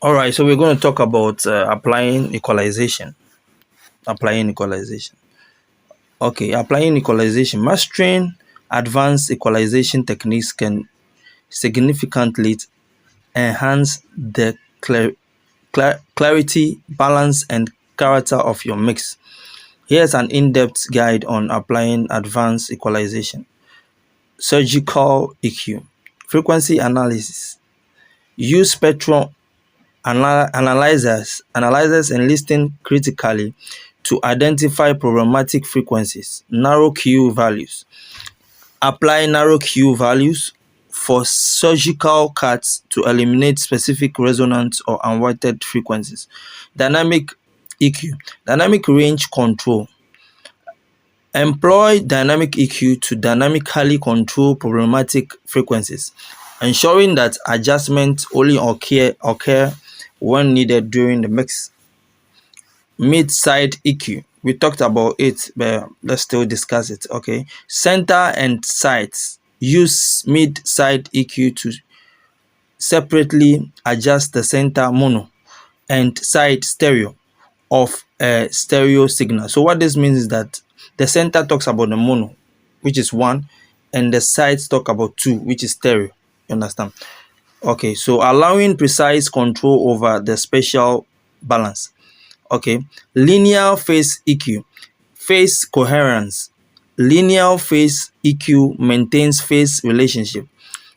All right, so we're going to talk about applying equalization. Applying equalization. Okay, applying equalization. Mastering advanced equalization techniques can significantly enhance the clarity, balance, and character of your mix. Here's an in-depth guide on applying advanced equalization. Surgical EQ. Frequency analysis. Use spectrum analyzers and listen critically to identify problematic frequencies. Narrow Q values. Apply narrow Q values for surgical cuts to eliminate specific resonant or unwanted frequencies. Dynamic EQ. Dynamic range control. Employ dynamic EQ to dynamically control problematic frequencies, ensuring that adjustments only occur when needed during the mix. Mid-side EQ. We talked about it, but let's still discuss it. Okay. Center and sides. Use mid-side EQ to separately adjust the center mono and side stereo of a stereo signal. So what this means is that the center talks about the mono, which is 1, and the sides talk about 2, which is stereo. You understand? Okay, so allowing precise control over the spatial balance. Okay, linear phase EQ. Phase coherence. Linear phase EQ maintains phase relationship.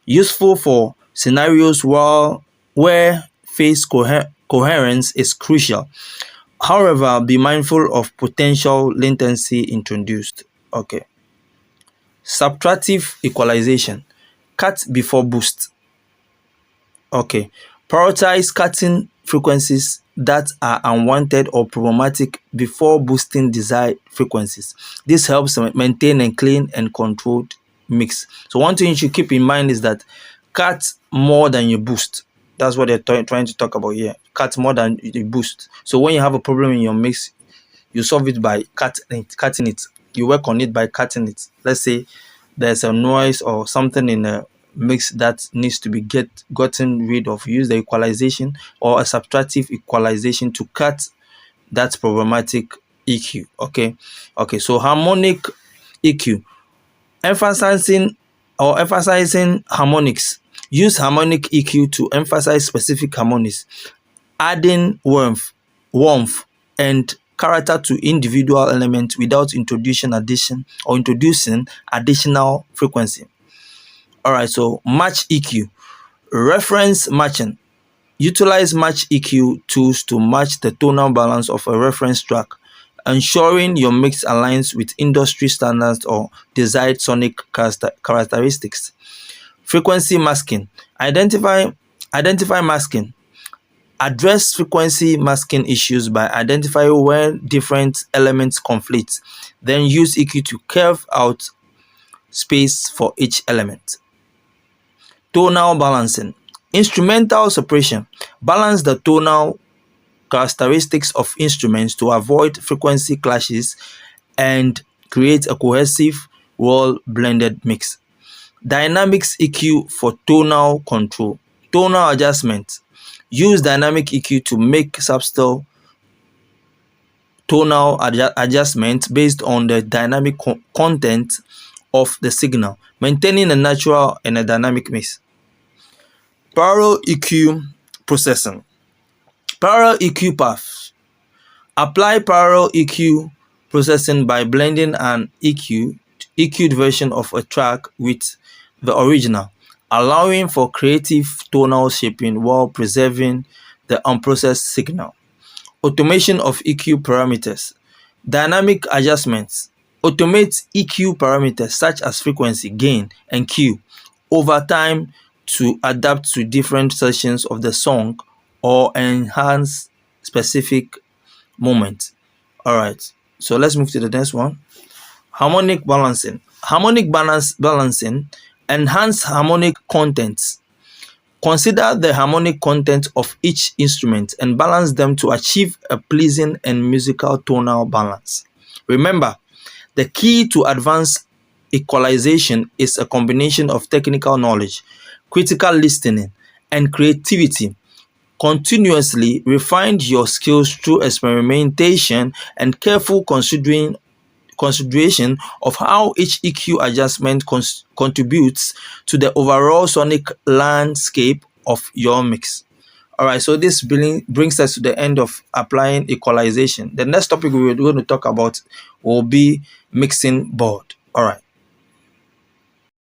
Useful for scenarios where phase coherence is crucial. However, be mindful of potential latency introduced. Okay. Subtractive equalization. Cut before boost. Okay. Prioritize cutting frequencies that are unwanted or problematic before boosting desired frequencies. This helps maintain a clean and controlled mix. So one thing you should keep in mind is that cut more than you boost. That's what they're trying to talk about here. Cut more than you boost. So when you have a problem in your mix, you solve it by cutting it. You work on it by cutting it. Let's say there's a noise or something in a mix that needs to be gotten rid of. Use the equalization or a subtractive equalization to cut that problematic EQ. Okay, so harmonic EQ. Emphasizing harmonics. Use harmonic EQ to emphasize specific harmonies, adding warmth and character to individual elements without introducing additional frequency. All right, so match EQ. Reference matching. Utilize match EQ tools to match the tonal balance of a reference track, ensuring your mix aligns with industry standards or desired sonic characteristics. Frequency masking. Identify masking. Address frequency masking issues by identifying where different elements conflict. Then use EQ to carve out space for each element. Tonal balancing. Instrumental separation. Balance the tonal characteristics of instruments to avoid frequency clashes and create a cohesive, well-blended mix. Dynamics EQ for tonal control. Tonal adjustment. Use dynamic EQ to make subtle tonal adjustments based on the dynamic content of the signal, maintaining a natural and a dynamic mix. Parallel EQ processing. Parallel EQ paths. Apply parallel EQ processing by blending an EQ'd version of a track with the original, allowing for creative tonal shaping while preserving the unprocessed signal. Automation of EQ parameters. Dynamic adjustments. Automate EQ parameters such as frequency, gain, and Q over time to adapt to different sections of the song or enhance specific moments. All right, so let's move to the next one. Harmonic balancing. Harmonic balancing. Enhance harmonic contents. Consider the harmonic content of each instrument and balance them to achieve a pleasing and musical tonal balance. Remember, the key to advanced equalization is a combination of technical knowledge, critical listening, and creativity. Continuously refine your skills through experimentation and careful consideration of how each EQ adjustment contributes to the overall sonic landscape of your mix. All right, so this brings us to the end of applying equalization. The next topic we're going to talk about will be mixing board. All right.